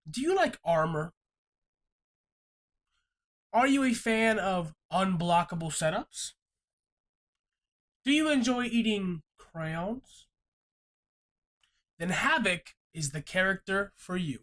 Do you like armor? Are you a fan of unblockable setups? Do you enjoy eating crayons? Then HAVIK is the character for you.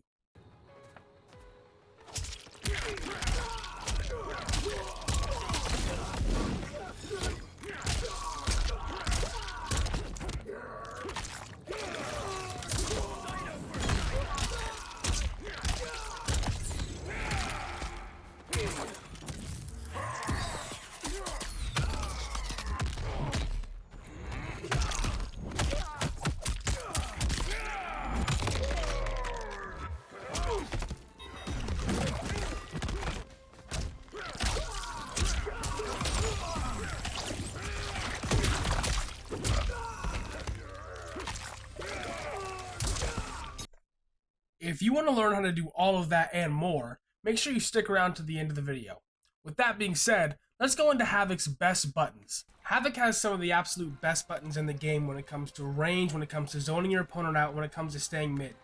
If you want to learn how to do all of that and more, make sure you stick around to the end of the video. With that being said, let's go into HAVIK's best buttons. HAVIK has some of the absolute best buttons in the game when it comes to range, when it comes to zoning your opponent out, when it comes to staying mid.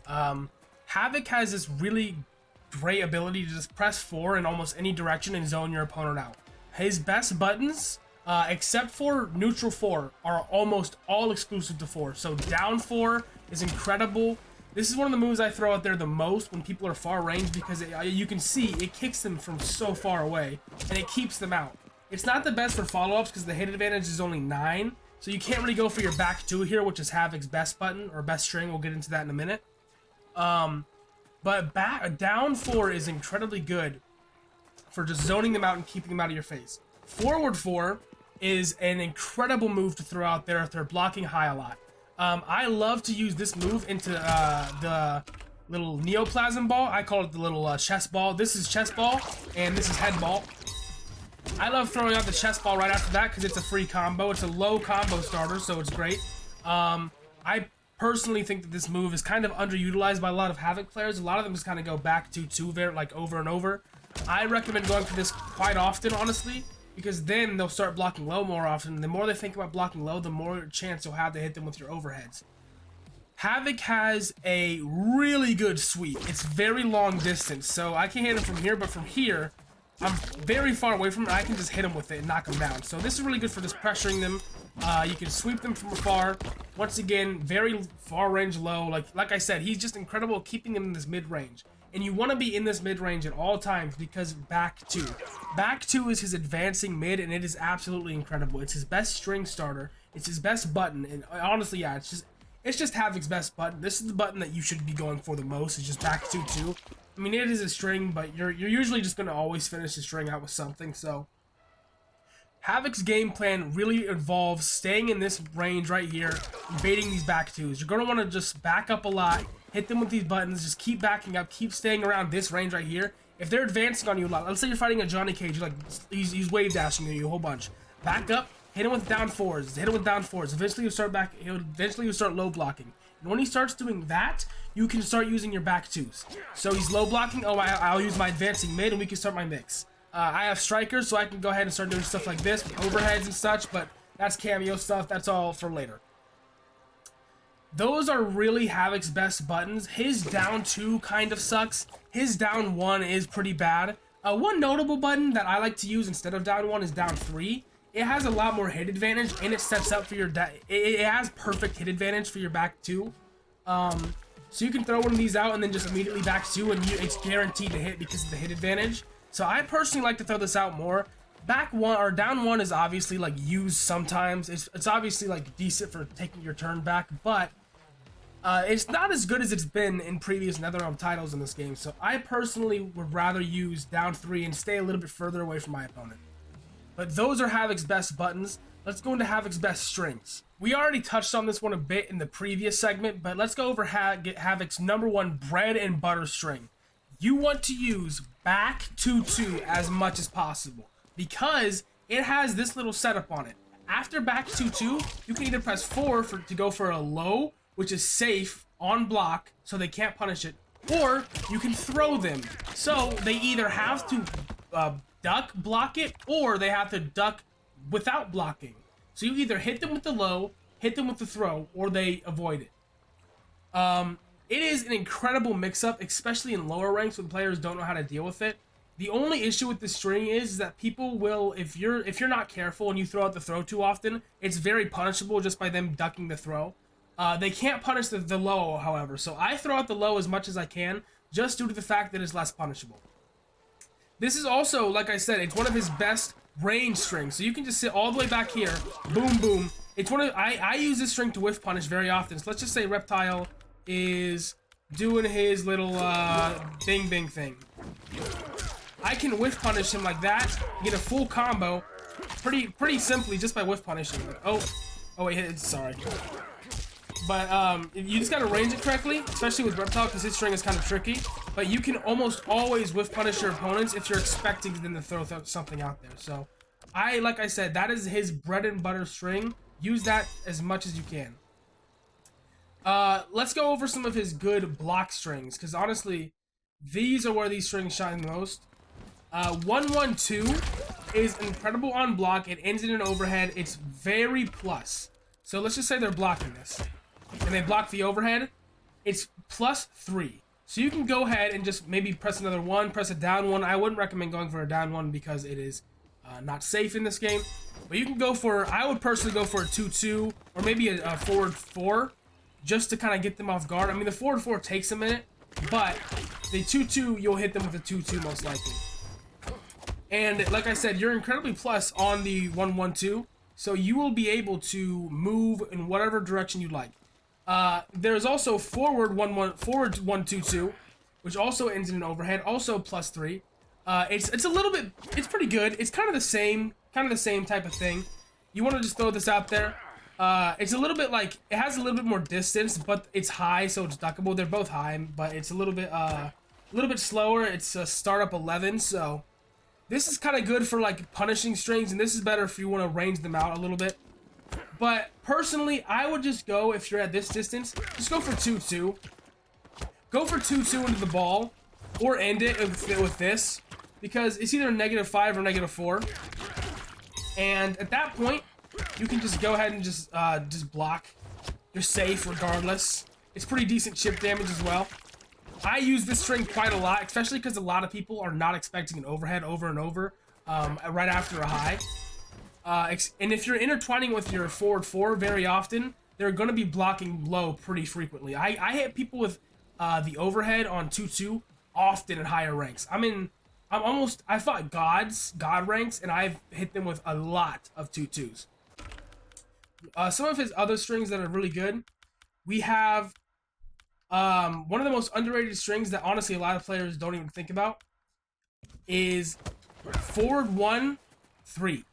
HAVIK has this really great ability to just press 4 in almost any direction and zone your opponent out. His best buttons, except for neutral 4, are almost all exclusive to 4. So down 4 is incredible. This is one of the moves I throw out there the most when people are far range because you can see it kicks them from so far away and it keeps them out. It's not the best for follow-ups because the hit advantage is only 9, so you can't really go for your back 2 here, which is HAVIK's best button or best string. We'll get into that in a minute. But down 4 is incredibly good for just zoning them out and keeping them out of your face. Forward 4 is an incredible move to throw out there if they're blocking high a lot. I love to use this move into the little neoplasm ball. I call it the little chest ball. This is chest ball, and this is head ball. I love throwing out the chest ball right after that because it's a free combo. It's a low combo starter, so it's great. I personally think that this move is kind of underutilized by a lot of HAVIK players. A lot of them just kind of go back to 2 like over and over. I recommend going for this quite often, honestly, because then they'll start blocking low more often. The more they think about blocking low, the more chance you'll have to hit them with your overheads. HAVIK has a really good sweep. It's very long distance, so I can hit him from here, but from here, I'm very far away from it. I can just hit him with it and knock him down. So this is really good for just pressuring them. You can sweep them from afar. Once again, very far range low. Like I said, he's just incredible at keeping them in this mid range. And you want to be in this mid-range at all times because back 2. Back 2 is his advancing mid, and it is absolutely incredible. It's his best string starter. It's his best button, and honestly, yeah, it's just HAVIK's best button. This is the button that you should be going for the most. It's just back 2 too. I mean, it is a string, but you're usually just going to always finish the string out with something, so HAVIK's game plan really involves staying in this range right here, baiting these back 2s. You're going to want to just back up a lot, hit them with these buttons, just keep backing up, keep staying around this range right here. If they're advancing on you a lot, let's say you're fighting a Johnny Cage, he's wave dashing you a whole bunch. Back up, hit him with down 4s, hit him with down 4s. Eventually you'll start low blocking. And when he starts doing that, you can start using your back 2s. So he's low blocking, I'll use my advancing mid and we can start my mix. I have strikers, so I can go ahead and start doing stuff like this with overheads and such, but that's cameo stuff, that's all for later. Those are really HAVIK's best buttons. His down 2 kind of sucks. His down 1 is pretty bad. One notable button that I like to use instead of down 1 is down 3. It has a lot more hit advantage, and it sets up for your it has perfect hit advantage for your back 2. So you can throw one of these out and then just immediately back 2, and it's guaranteed to hit because of the hit advantage. So I personally like to throw this out more. Back 1 or down 1 is obviously like used sometimes. It's obviously like decent for taking your turn back, but it's not as good as it's been in previous NetherRealm titles in this game. So I personally would rather use down 3 and stay a little bit further away from my opponent. But those are HAVIK's best buttons. Let's go into HAVIK's best strings. We already touched on this one a bit in the previous segment, but let's go over HAVIK's #1 bread and butter string. You want to use back 2-2 as much as possible because it has this little setup on it. After back 2-2, you can either press 4 to go for a low, which is safe on block, so they can't punish it, or you can throw them. So they either have to duck block it, or they have to duck without blocking. So you either hit them with the low, hit them with the throw, or they avoid it. It is an incredible mix-up, especially in lower ranks when players don't know how to deal with it. The only issue with the string is that people will, if you're not careful and you throw out the throw too often, it's very punishable just by them ducking the throw. They can't punish the low, however, so I throw out the low as much as I can, just due to the fact that it's less punishable. This is also, like I said, it's one of his best range strings, so you can just sit all the way back here, boom, boom. It's one of, I use this string to whiff punish very often, so let's just say Reptile is doing his little, bing bing thing. I can whiff punish him like that, get a full combo, pretty simply just by whiff punishing. Oh wait, sorry. But you just gotta range it correctly, especially with Reptile, because his string is kind of tricky. But you can almost always whiff punish your opponents if you're expecting them to throw something out there. So, like I said, that is his bread and butter string. Use that as much as you can. Let's go over some of his good block strings, because honestly, these are where these strings shine the most. 1-1-2 is incredible on block. It ends in an overhead. It's very plus. So let's just say they're blocking this, and they block the overhead. It's +3. So you can go ahead and just maybe press another one, press a down one. I wouldn't recommend going for a down one because it is not safe in this game. But you can go for, I would personally go for a 2-2 or maybe a forward 4 just to kind of get them off guard. I mean, the forward 4 takes a minute, but the 2-2, you'll hit them with a 2-2 most likely. And like I said, you're incredibly plus on the 1-1-2, so you will be able to move in whatever direction you like. There's also forward 1-2-2, which also ends in an overhead, also +3. It's a little bit, it's pretty good. It's kind of the same type of thing. You want to just throw this out there. It's a little bit like, it has a little bit more distance, but it's high, so it's duckable. They're both high, but it's a little bit slower. It's a startup 11, so this is kind of good for like punishing strings, and this is better if you want to range them out a little bit. But personally, I would just go, if you're at this distance, just go for 2-2. Go for 2-2 into the ball, or end it with this, because it's either -5 or -4. And at that point, you can just go ahead and just block. You're safe regardless. It's pretty decent chip damage as well. I use this string quite a lot, especially because a lot of people are not expecting an overhead over and over right after a high. And if you're intertwining with your forward 4 very often, they're going to be blocking low pretty frequently. I hit people with the overhead on 2-2 often in higher ranks. I fought God ranks, and I've hit them with a lot of 2-2s. Some of his other strings that are really good, we have one of the most underrated strings that honestly a lot of players don't even think about is forward 1-3.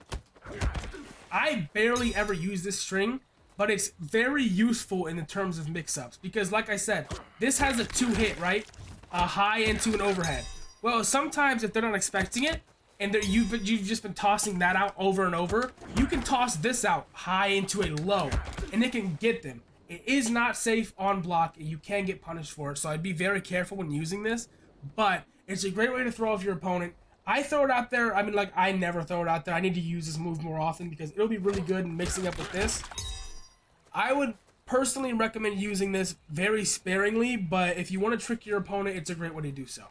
I barely ever use this string, but it's very useful in the terms of mix-ups because, like I said, this has a 2-hit, right? A high into an overhead. Well, sometimes if they're not expecting it, and you've just been tossing that out over and over, you can toss this out high into a low, and it can get them. It is not safe on block, and you can get punished for it, so I'd be very careful when using this, but it's a great way to throw off your opponent. I throw it out there, I never throw it out there. I need to use this move more often because it'll be really good in mixing up with this. I would personally recommend using this very sparingly, but if you want to trick your opponent, it's a great way to do so.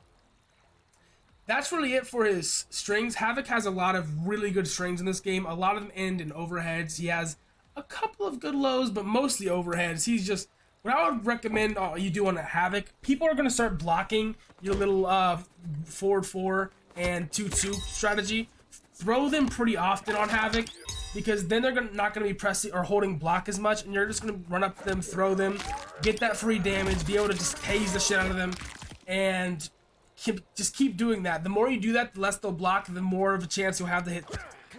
That's really it for his strings. HAVIK has a lot of really good strings in this game. A lot of them end in overheads. He has a couple of good lows, but mostly overheads. He's just, what I would recommend you do on a HAVIK, people are going to start blocking your little forward 4 and 2-2 strategy. Throw them pretty often on HAVIK, because then they're not going to be pressing or holding block as much, and you're just going to run up to them, throw them, get that free damage, be able to just tase the shit out of them, and just keep doing that. The more you do that, the less they'll block, the more of a chance you'll have to hit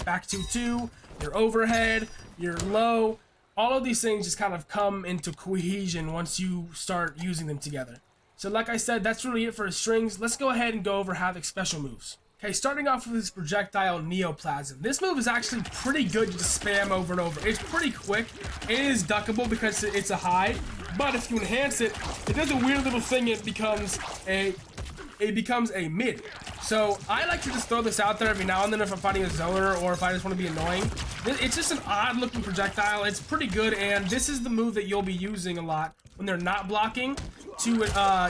back 2-2, your overhead, your low. All of these things just kind of come into cohesion once you start using them together. So like I said, that's really it for his strings. Let's go ahead and go over HAVIK's special moves. Okay, starting off with his projectile Neoplasm. This move is actually pretty good to just spam over and over. It's pretty quick. It is duckable because it's a high, but if you enhance it, it does a weird little thing. It becomes a mid. So I like to just throw this out there every now and then if I'm fighting a zoner or if I just want to be annoying. It's just an odd looking projectile. It's pretty good, and this is the move that you'll be using a lot when they're not blocking to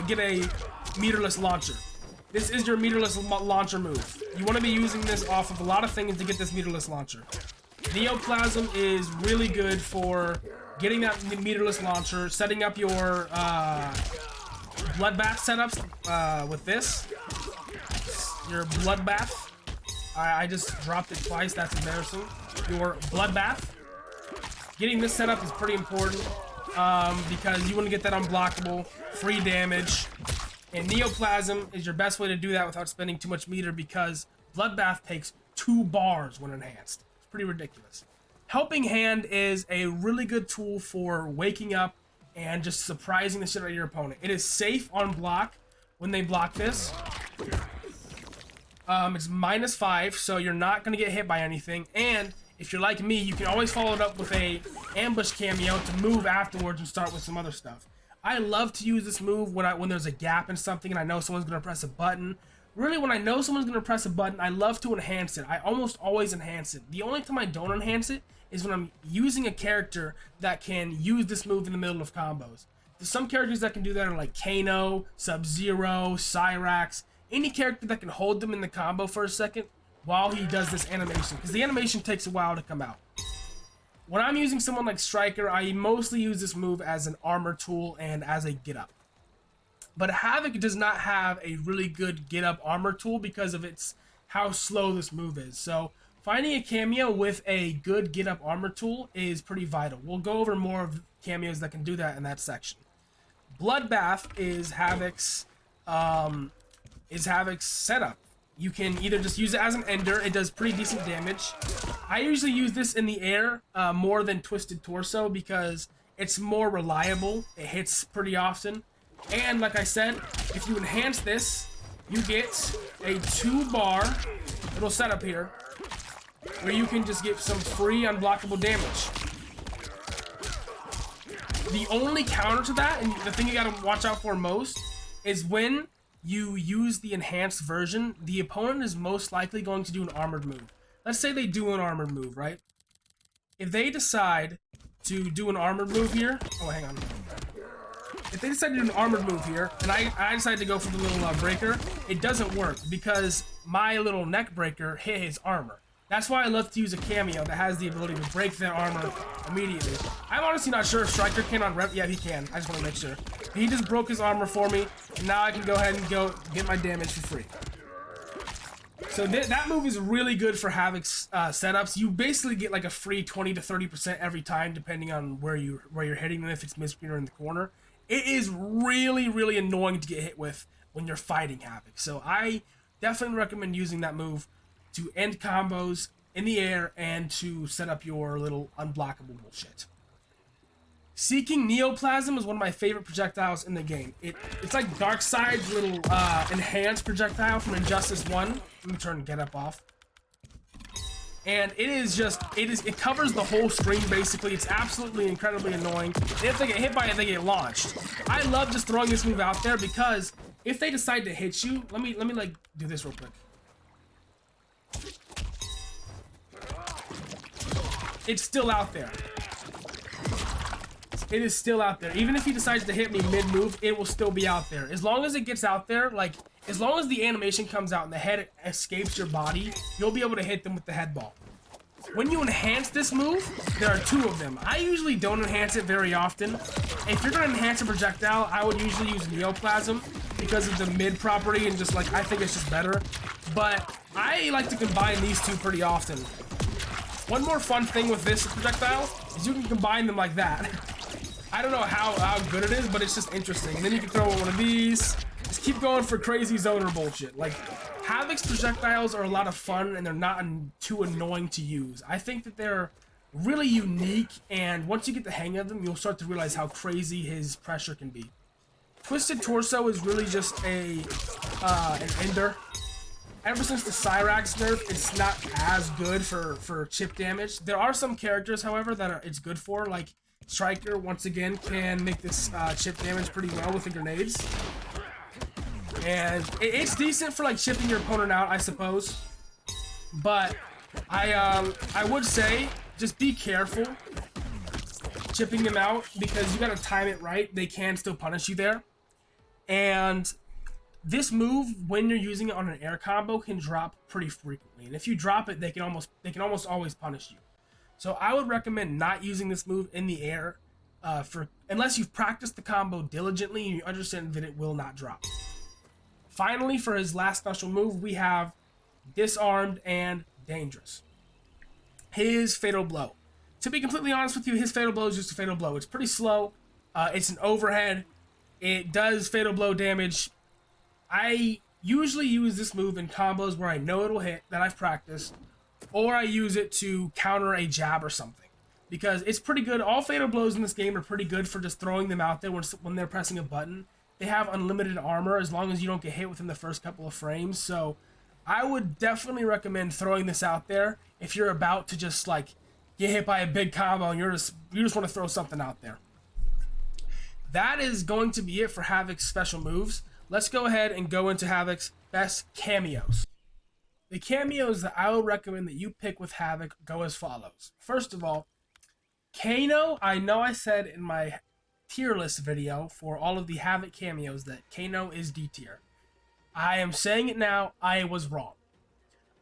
get a meterless launcher. This is your meterless launcher move. You want to be using this off of a lot of things to get this meterless launcher. Neoplasm is really good for getting that meterless launcher, setting up your bloodbath setups with this. Your bloodbath. I just dropped it twice, that's embarrassing. Your bloodbath. Getting this set up is pretty important because you want to get that unblockable, free damage. And Neoplasm is your best way to do that without spending too much meter because bloodbath takes 2 bars when enhanced. It's pretty ridiculous. Helping Hand is a really good tool for waking up and just surprising the shit out of your opponent. It is safe on block when they block this. It's -5, so you're not going to get hit by anything. And if you're like me, you can always follow it up with a ambush cameo to move afterwards and start with some other stuff. I love to use this move when there's a gap in something and I know someone's going to press a button. Really, when I know someone's going to press a button, I love to enhance it. I almost always enhance it. The only time I don't enhance it is when I'm using a character that can use this move in the middle of combos. There's some characters that can do that are like Kano, Sub-Zero, Cyrax. Any character that can hold them in the combo for a second while he does this animation, because the animation takes a while to come out. When I'm using someone like Stryker, I mostly use this move as an armor tool and as a get-up. But HAVIK does not have a really good get-up armor tool because of how slow this move is. So finding a cameo with a good get-up armor tool is pretty vital. We'll go over more of cameos that can do that in that section. Bloodbath is HAVIK's setup. You can either just use it as an ender. It does pretty decent damage. I usually use this in the air more than Twisted Torso because it's more reliable. It hits pretty often. And like I said, if you enhance this, you get a 2-bar little setup here where you can just get some free unblockable damage. The only counter to that, and the thing you gotta watch out for most, is when you use the enhanced version, the opponent is most likely going to do an armored move. Let's say they do an armored move, right? If they decide to do an armored move here, oh, hang on. If they decide to do an armored move here, and I decide to go for the little breaker, it doesn't work because my little neck breaker hit his armor. That's why I love to use a cameo that has the ability to break their armor immediately. I'm honestly not sure if Stryker can on rep. Yeah, he can. I just want to make sure. He just broke his armor for me, and now I can go ahead and get my damage for free. So that move is really good for HAVIK's setups. You basically get like a free 20 to 30% every time, depending on where you're hitting them. If it's mid-screen or in the corner, it is really, really annoying to get hit with when you're fighting HAVIK. So I definitely recommend using that move to end combos in the air and to set up your little unblockable bullshit. Seeking Neoplasm is one of my favorite projectiles in the game. It's like Darkseid's little enhanced projectile from Injustice 1. Let me turn Get Up off. And it covers the whole screen basically. It's absolutely incredibly annoying. And if they get hit by it, they get launched. I love just throwing this move out there because if they decide to hit you, let me like do this real quick. It's still out there. It is still out there. Even if he decides to hit me mid-move, it will still be out there. As long as it gets out there, like, as long as the animation comes out and the head escapes your body, you'll be able to hit them with the head ball. When you enhance this move, there are 2 of them. I usually don't enhance it very often. If you're going to enhance a projectile, I would usually use Neoplasm because of the mid property and just, like, I think it's just better. But I like to combine these 2 pretty often. One more fun thing with this projectile is you can combine them like that. I don't know how good it is, but it's just interesting. And then you can throw one of these. Just keep going for crazy zoner bullshit. Like, HAVIK's projectiles are a lot of fun, and they're not too annoying to use. I think that they're really unique, and once you get the hang of them, you'll start to realize how crazy his pressure can be. Twisted Torso is really just an ender. Ever since the Cyrax nerf, it's not as good for chip damage. There are some characters, however, that it's good for, like Stryker, once again, can make this chip damage pretty well with the grenades. And it's decent for, like, chipping your opponent out, I suppose. But I would say just be careful chipping them out because you gotta time it right. They can still punish you there. And this move, when you're using it on an air combo, can drop pretty frequently. And if you drop it, they can almost always punish you. So I would recommend not using this move in the air unless you've practiced the combo diligently and you understand that it will not drop. Finally, for his last special move, we have Disarmed and Dangerous. His Fatal Blow. To be completely honest with you, his Fatal Blow is just a Fatal Blow. It's pretty slow. It's an overhead. It does Fatal Blow damage. I usually use this move in combos where I know it'll hit, that I've practiced, or I use it to counter a jab or something. Because it's pretty good. All Fatal Blows in this game are pretty good for just throwing them out there when they're pressing a button. They have unlimited armor as long as you don't get hit within the first couple of frames. So I would definitely recommend throwing this out there if you're about to just like get hit by a big combo and you just want to throw something out there. That is going to be it for HAVIK's special moves. Let's go ahead and go into HAVIK's best cameos. The cameos that I would recommend that you pick with HAVIK go as follows. First of all, Kano. I know I said in my tier list video for all of the HAVIK cameos that Kano is D tier. I am saying it now, I was wrong.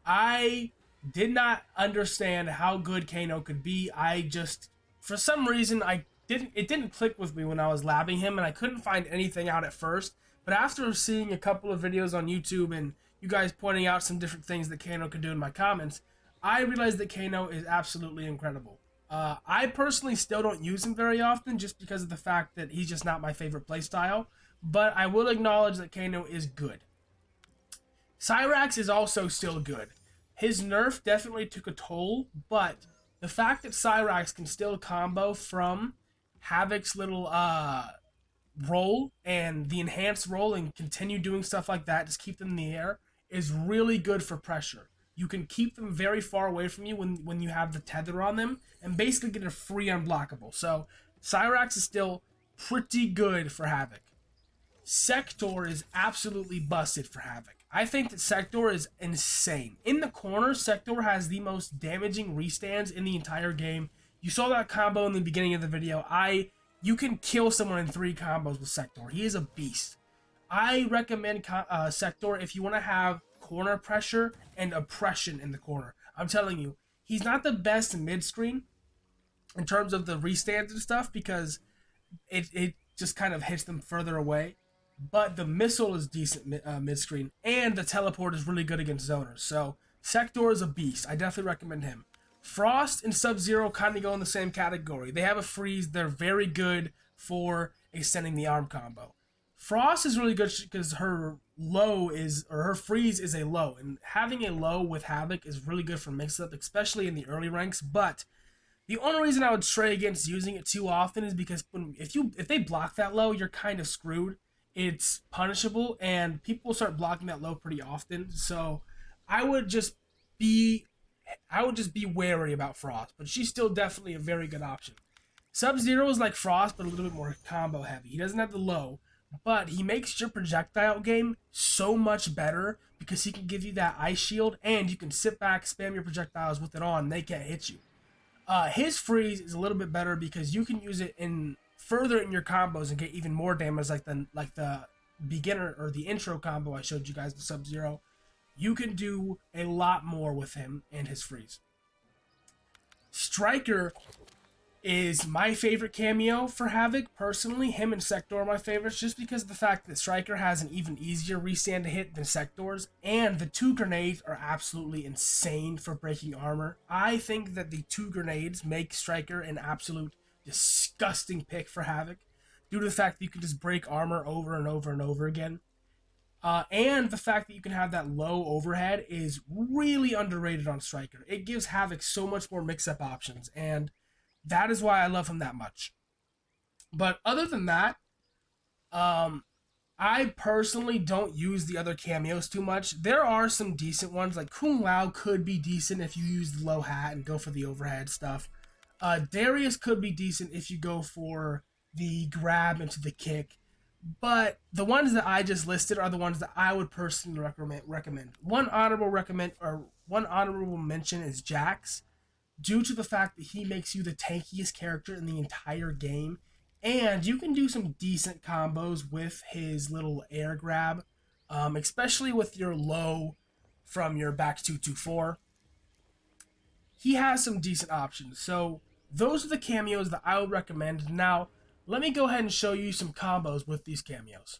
I did not understand how good Kano could be. I just, for some reason, it didn't click with me when I was labbing him, and I couldn't find anything out at first. But after seeing a couple of videos on YouTube and you guys pointing out some different things that Kano could do in my comments, I realized that Kano is absolutely incredible. I personally still don't use him very often just because of the fact that he's just not my favorite playstyle, but I will acknowledge that Kano is good. Cyrax is also still good. His nerf definitely took a toll, but the fact that Cyrax can still combo from HAVIK's little roll and the enhanced roll and continue doing stuff like that, just keep them in the air, is really good for pressure. You can keep them very far away from you when you have the tether on them and basically get a free unblockable. So Cyrax is still pretty good for HAVIK. Sektor is absolutely busted for HAVIK. I think that Sektor is insane. In the corner, Sektor has the most damaging restands in the entire game. You saw that combo in the beginning of the video. You can kill someone in 3 combos with Sektor. He is a beast. I recommend Sektor if you want to have corner pressure and oppression in the corner. I'm telling you, he's not the best mid-screen in terms of the restands and stuff because it just kind of hits them further away. But the missile is decent mid-screen, and the teleport is really good against zoners. So Sektor is a beast. I definitely recommend him. Frost and Sub-Zero kind of go in the same category. They have a freeze. They're very good for extending the arm combo. Frost is really good because her freeze is a low, and having a low with HAVIK is really good for mix-up, especially in the early ranks. But the only reason I would stray against using it too often is because if they block that low, you're kind of screwed. It's punishable, and people start blocking that low pretty often. So I would just be wary about Frost, but she's still definitely a very good option. Sub-Zero is like Frost, but a little bit more combo heavy. He doesn't have the low, but he makes your projectile game so much better because he can give you that ice shield, and you can sit back, spam your projectiles with it on, and they can't hit you. His freeze is a little bit better because you can use it further in your combos and get even more damage, like the beginner or the intro combo I showed you guys with Sub-Zero. You can do a lot more with him and his freeze. Stryker is my favorite cameo for HAVIK. Personally, him and Sektor are my favorites just because of the fact that Stryker has an even easier restand to hit than Sektor's, and the 2 grenades are absolutely insane for breaking armor. I think that the 2 grenades make Stryker an absolute disgusting pick for HAVIK due to the fact that you can just break armor over and over and over again. And the fact that you can have that low overhead is really underrated on Stryker. It gives HAVIK so much more mix-up options, and that is why I love him that much. But other than that, I personally don't use the other cameos too much. There are some decent ones, like Kung Lao could be decent if you use the low hat and go for the overhead stuff. Darius could be decent if you go for the grab into the kick. But the ones that I just listed are the ones that I would personally recommend. One honorable mention is Jax. due to the fact that he makes you the tankiest character in the entire game. And you can do some decent combos with his little air grab, especially with your low from your back 224. He has some decent options. So those are the cameos that I would recommend. Now, let me go ahead and show you some combos with these cameos.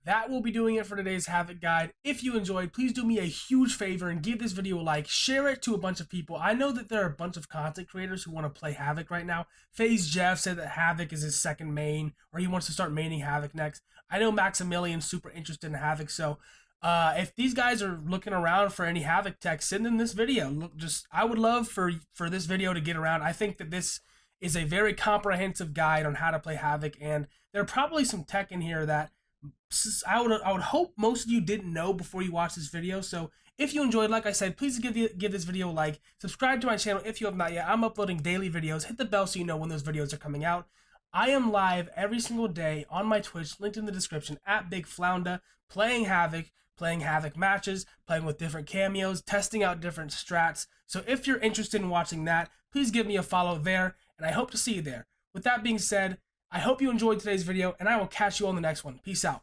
That will be doing it for today's HAVIK guide. If you enjoyed, please do me a huge favor and give this video a like. Share it to a bunch of people. I know that there are a bunch of content creators who want to play HAVIK right now. FaZe Jeff said that HAVIK is his second main, or he wants to start maining HAVIK next. I know Maximilian's super interested in HAVIK, so if these guys are looking around for any HAVIK tech, send them this video. I would love for this video to get around. I think that this is a very comprehensive guide on how to play HAVIK, and there are probably some tech in here that I would hope most of you didn't know before you watch this video. So if you enjoyed, like I said, please give this video a like. Subscribe to my channel if you have not yet. I'm uploading daily videos. Hit the bell so you know when those videos are coming out. I am live every single day on my Twitch, linked in the description, at Big Flounda, playing HAVIK matches, playing with different cameos, testing out different strats. So if you're interested in watching that, please give me a follow there, and I hope to see you there. With that being said, I hope you enjoyed today's video, and I will catch you on the next one. Peace out.